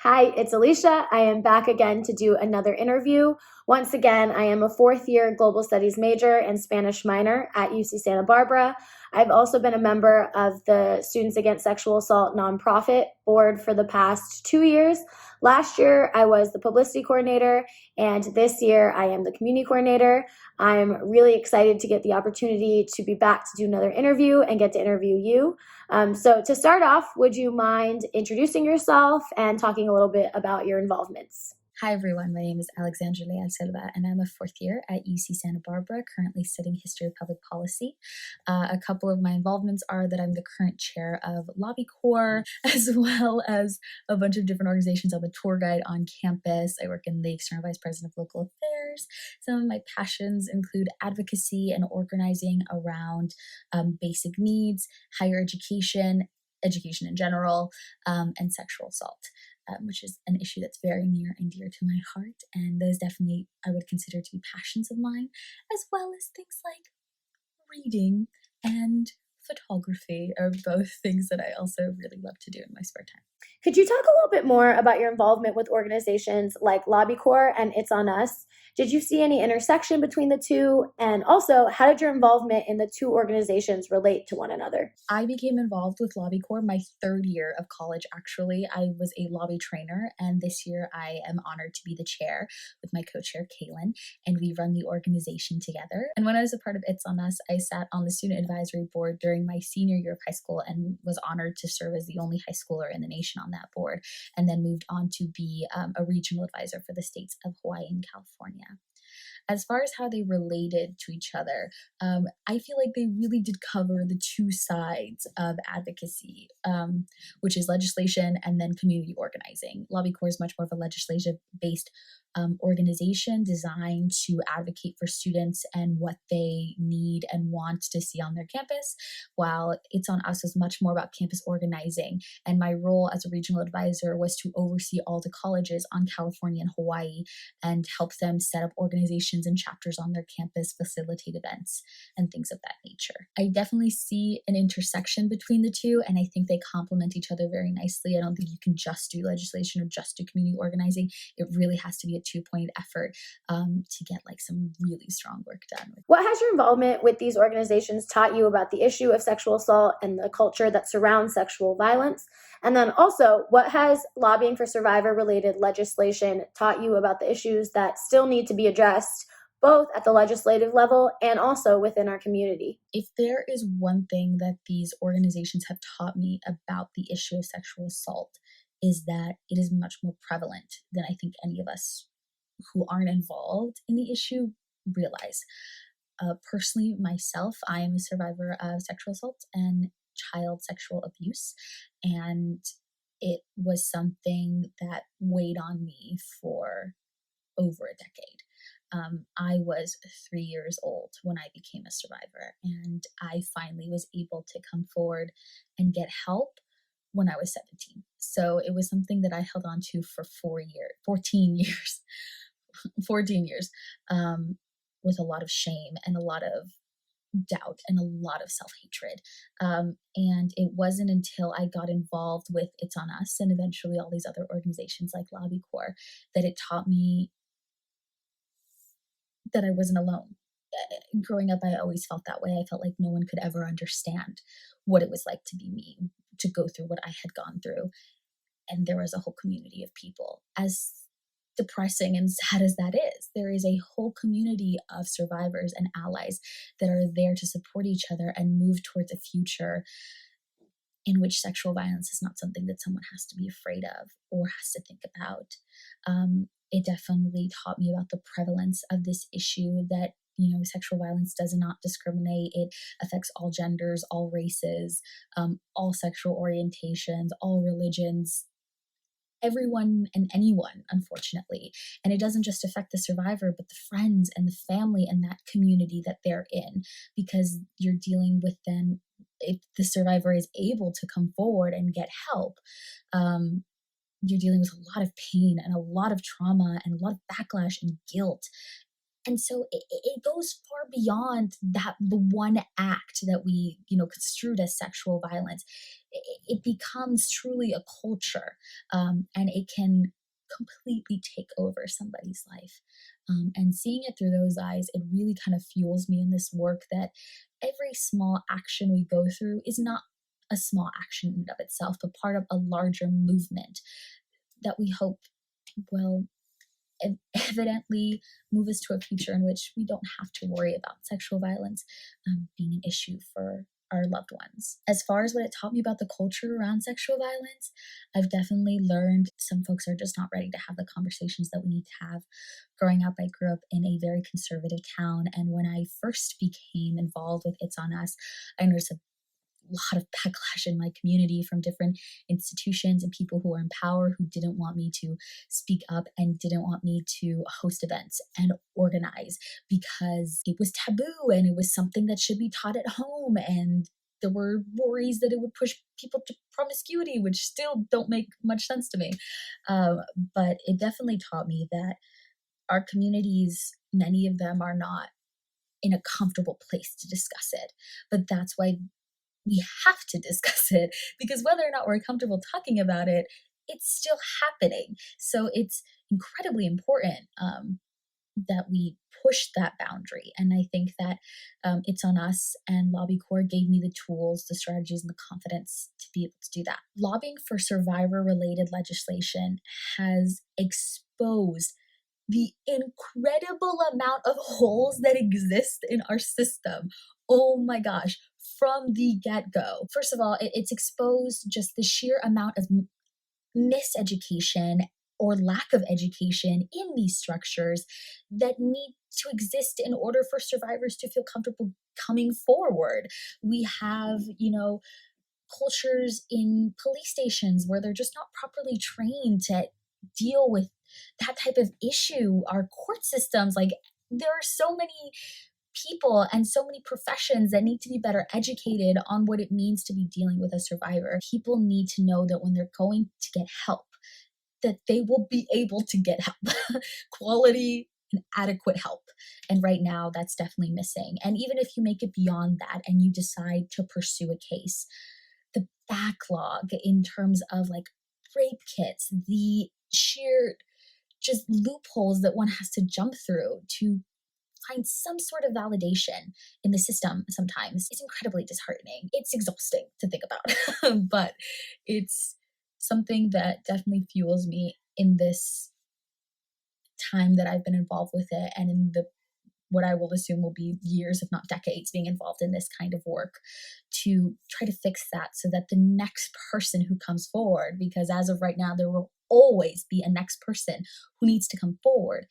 Hi, it's Alicia. I am back again to do another interview. Once again, I am a fourth year global studies major and Spanish minor at UC Santa Barbara. I've also been a member of the Students Against Sexual Assault nonprofit board for the past 2 years. Last year, I was the publicity coordinator, and this year, I am the community coordinator. I'm really excited to get the opportunity to be back to do another interview and get to interview you. So to start off, would you mind introducing yourself and talking a little bit about your involvements? Hi everyone, my name is Alex Leal Silva and I'm a fourth year at UC Santa Barbara, currently studying history of public policy. A couple of my involvements are that I'm the current chair of Lobby Corps, as well as a bunch of different organizations. I'm a tour guide on campus. I work in the external vice president of local affairs. Some of my passions include advocacy and organizing around basic needs, higher education in general, and sexual assault. Which is an issue that's very near and dear to my heart. And those definitely I would consider to be passions of mine, as well as things like reading and photography are both things that I also really love to do in my spare time. Could you talk a little bit more about your involvement with organizations like Lobby Corps and It's On Us? Did you see any intersection between the two? And also, how did your involvement in the two organizations relate to one another? I became involved with Lobby Corps my third year of college, actually. I was a lobby trainer, and this year I am honored to be the chair with my co-chair, Kaylin, and we run the organization together. And when I was a part of It's On Us, I sat on the student advisory board during my senior year of high school and was honored to serve as the only high schooler in the nation on that board, and then moved on to be a regional advisor for the states of Hawaii and California. As far as how they related to each other, I feel like they really did cover the two sides of advocacy, which is legislation and then community organizing. Lobby Corps is much more of a legislative-based organization designed to advocate for students and what they need and want to see on their campus, while It's On Us is much more about campus organizing. And my role as a regional advisor was to oversee all the colleges on California and Hawaii and help them set up organizations and chapters on their campus, facilitate events, and things of that nature. I definitely see an intersection between the two, and I think they complement each other very nicely. I don't think you can just do legislation or just do community organizing. It really has to be a two-point effort to get like some really strong work done. What has your involvement with these organizations taught you about the issue of sexual assault and the culture that surrounds sexual violence? And then also, what has lobbying for survivor-related legislation taught you about the issues that still need to be addressed, both at the legislative level and also within our community? If there is one thing that these organizations have taught me about the issue of sexual assault, is that it is much more prevalent than I think any of us who aren't involved in the issue realize. Personally, myself, I am a survivor of sexual assault and child sexual abuse, and it was something that weighed on me for over a decade. I was 3 years old when I became a survivor, and I finally was able to come forward and get help when I was 17. So it was something that I held on to for 14 years, 14 years, with a lot of shame and a lot of doubt and a lot of self-hatred. And it wasn't until I got involved with It's On Us and eventually all these other organizations like Lobby Corps that it taught me that I wasn't alone. Growing up, I always felt that way. I felt like no one could ever understand what it was like to be me, to go through what I had gone through. And there was a whole community of people. As depressing and sad as that is, there is a whole community of survivors and allies that are there to support each other and move towards a future in which sexual violence is not something that someone has to be afraid of or has to think about. It definitely taught me about the prevalence of this issue, that sexual violence does not discriminate. It affects all genders, all races, all sexual orientations, all religions, everyone and anyone, unfortunately. And it doesn't just affect the survivor, but the friends and the family and that community that they're in, because you're dealing with them. If the survivor is able to come forward and get help, you're dealing with a lot of pain and a lot of trauma and a lot of backlash and guilt. And so it goes far beyond the one act that we, construed as sexual violence. It becomes truly a culture, and it can completely take over somebody's life. And seeing it through those eyes, it really kind of fuels me in this work that every small action we go through is not a small action in and of itself, but part of a larger movement that we hope will evidently move us to a future in which we don't have to worry about sexual violence being an issue for our loved ones. As far as what it taught me about the culture around sexual violence, I've definitely learned some folks are just not ready to have the conversations that we need to have. Growing up, I grew up in a very conservative town, and when I first became involved with It's On Us, I noticed a lot of backlash in my community from different institutions and people who are in power who didn't want me to speak up and didn't want me to host events and organize because it was taboo and it was something that should be taught at home, and there were worries that it would push people to promiscuity, which still don't make much sense to me. But it definitely taught me that our communities, many of them are not in a comfortable place to discuss it. But that's why we have to discuss it, because whether or not we're comfortable talking about it, it's still happening. So it's incredibly important that we push that boundary. And I think that It's On Us and Lobby Corps gave me the tools, the strategies, and the confidence to be able to do that. Lobbying for survivor-related legislation has exposed the incredible amount of holes that exist in our system. Oh my gosh, from the get-go. First of all, it's exposed just the sheer amount of miseducation or lack of education in these structures that need to exist in order for survivors to feel comfortable coming forward. We have, cultures in police stations where they're just not properly trained to deal with that type of issue. Our court systems, like, there are so many people and so many professions that need to be better educated on what it means to be dealing with a survivor. People need to know that when they're going to get help, that they will be able to get help, quality and adequate help. And right now, that's definitely missing. And even if you make it beyond that and you decide to pursue a case, the backlog in terms of like rape kits, the sheer just loopholes that one has to jump through to find some sort of validation in the system sometimes is incredibly disheartening. It's exhausting to think about, but it's something that definitely fuels me in this time that I've been involved with it, and in the what I will assume will be years, if not decades, being involved in this kind of work to try to fix that so that the next person who comes forward, because as of right now, there will always be a next person who needs to come forward,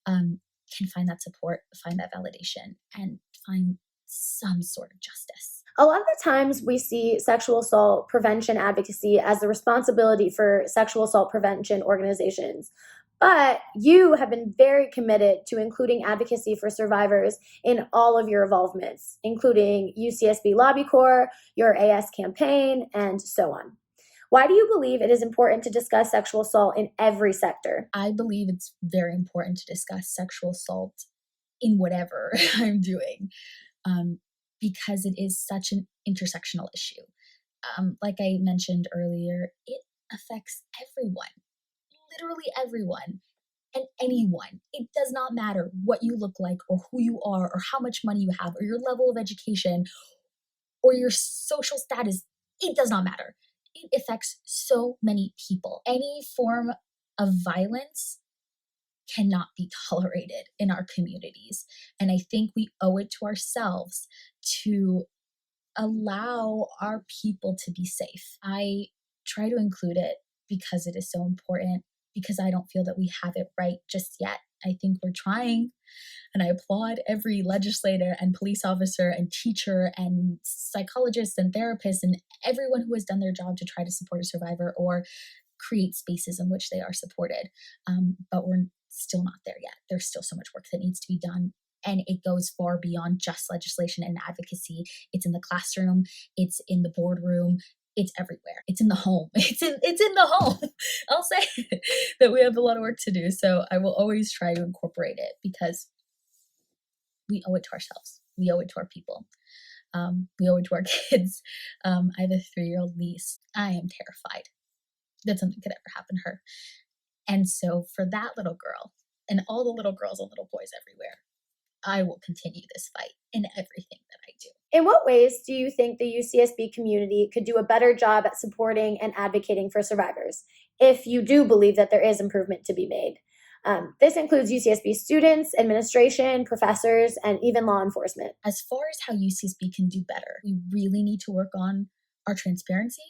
can find that support, find that validation, and find some sort of justice. A lot of the times we see sexual assault prevention advocacy as the responsibility for sexual assault prevention organizations. But you have been very committed to including advocacy for survivors in all of your involvements, including UCSB Lobby Corps, your AS campaign, and so on. Why do you believe it is important to discuss sexual assault in every sector? I believe it's very important to discuss sexual assault in whatever I'm doing, because it is such an intersectional issue. Like I mentioned earlier, it affects everyone. Literally everyone and anyone. It does not matter what you look like or who you are or how much money you have or your level of education or your social status. It does not matter. It affects so many people. Any form of violence cannot be tolerated in our communities. And I think we owe it to ourselves to allow our people to be safe. I try to include it because it is so important, because I don't feel that we have it right just yet. I think we're trying, and I applaud every legislator and police officer and teacher and psychologist and therapist and everyone who has done their job to try to support a survivor or create spaces in which they are supported. But we're still not there yet. There's still so much work that needs to be done. And it goes far beyond just legislation and advocacy. It's in the classroom, it's in the boardroom, it's everywhere. It's in the home. It's in the home. I'll say that we have a lot of work to do. So I will always try to incorporate it because we owe it to ourselves. We owe it to our people. We owe it to our kids. I have a 3-year-old niece. I am terrified that something could ever happen to her. And so for that little girl and all the little girls and little boys everywhere, I will continue this fight in everything that I do. In what ways do you think the UCSB community could do a better job at supporting and advocating for survivors, if you do believe that there is improvement to be made? This includes UCSB students, administration, professors, and even law enforcement. As far as how UCSB can do better, we really need to work on our transparency,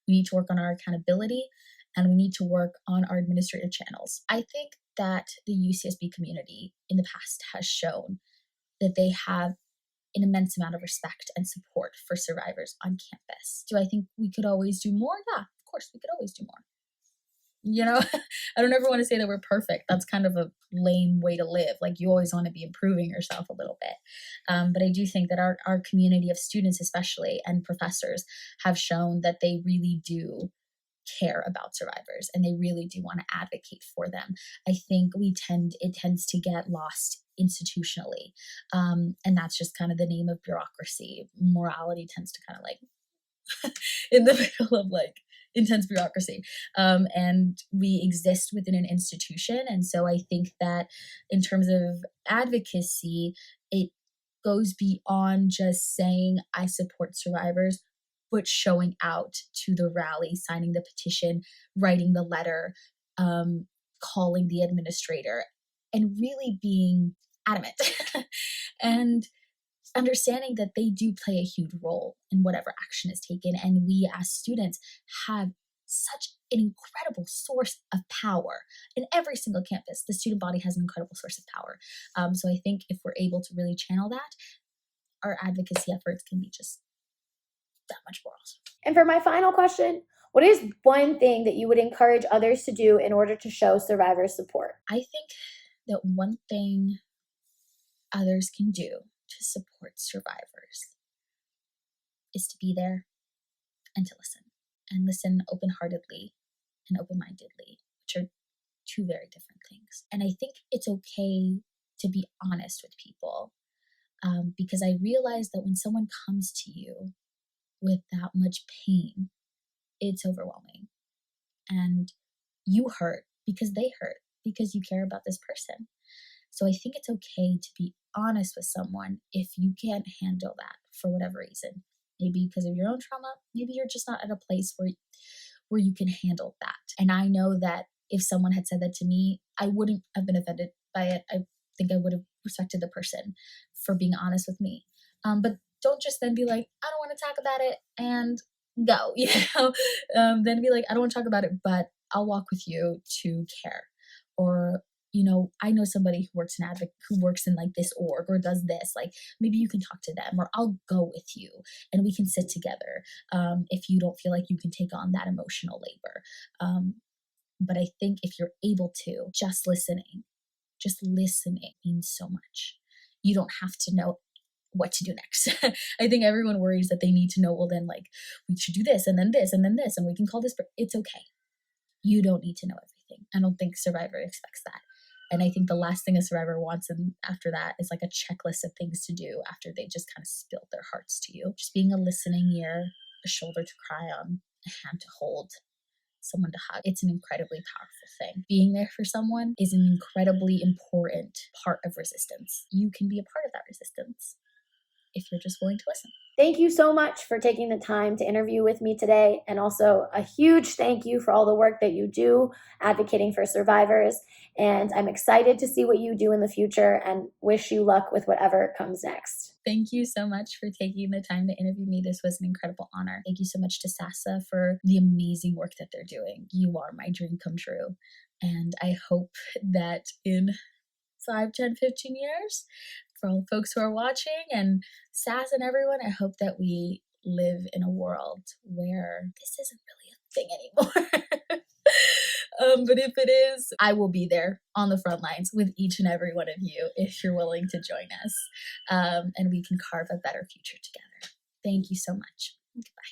we need to work on our accountability, and we need to work on our administrative channels. I think that the UCSB community in the past has shown that they have an immense amount of respect and support for survivors on campus. Do I think we could always do more? Yeah, of course, we could always do more. You know, I don't ever want to say that we're perfect. That's kind of a lame way to live. Like, you always want to be improving yourself a little bit. But I do think that our community of students, especially, and professors have shown that they really do care about survivors and they really do want to advocate for them. I think it tends to get lost institutionally. And that's just kind of the name of bureaucracy. Morality tends to kind of like in the middle of like intense bureaucracy. And we exist within an institution. And so I think that in terms of advocacy, it goes beyond just saying, I support survivors, but showing out to the rally, signing the petition, writing the letter, calling the administrator, and really being adamant and understanding that they do play a huge role in whatever action is taken. And we as students have such an incredible source of power in every single campus. The student body has an incredible source of power. So I think if we're able to really channel that, our advocacy efforts can be just that much more awesome. And for my final question, what is one thing that you would encourage others to do in order to show survivors support? I think that one thing others can do to support survivors is to be there and to listen open-heartedly and open-mindedly, which are two very different things. And I think it's okay to be honest with people, because I realize that when someone comes to you with that much pain, it's overwhelming. And you hurt because they hurt, because you care about this person. So I think it's okay to be honest with someone if you can't handle that for whatever reason. Maybe because of your own trauma, maybe you're just not at a place where you can handle that. And I know that if someone had said that to me, I wouldn't have been offended by it. I think I would have respected the person for being honest with me. But don't just then be like, I don't want to talk about it and go, then be like, I don't want to talk about it, but I'll walk with you to care. Or, I know somebody who works in like this org or does this, like maybe you can talk to them, or I'll go with you and we can sit together. If you don't feel like you can take on that emotional labor. But I think if you're able to, just listening means so much. You don't have to know what to do next. I think everyone worries that they need to know, well, then like we should do this and then this and then this, and we can call this, but it's okay. You don't need to know everything. I don't think Survivor expects that. And I think the last thing a survivor wants after that is like a checklist of things to do after they just kind of spilled their hearts to you. Just being a listening ear, a shoulder to cry on, a hand to hold, someone to hug. It's an incredibly powerful thing. Being there for someone is an incredibly important part of resistance. You can be a part of that resistance if you're just willing to listen. Thank you so much for taking the time to interview with me today. And also a huge thank you for all the work that you do advocating for survivors. And I'm excited to see what you do in the future and wish you luck with whatever comes next. Thank you so much for taking the time to interview me. This was an incredible honor. Thank you so much to SASA for the amazing work that they're doing. You are my dream come true. And I hope that in 5, 10, 15 years, for all the folks who are watching and SAS and everyone, I hope that we live in a world where this isn't really a thing anymore. But if it is, I will be there on the front lines with each and every one of you if you're willing to join us, and we can carve a better future together. Thank you so much. Goodbye.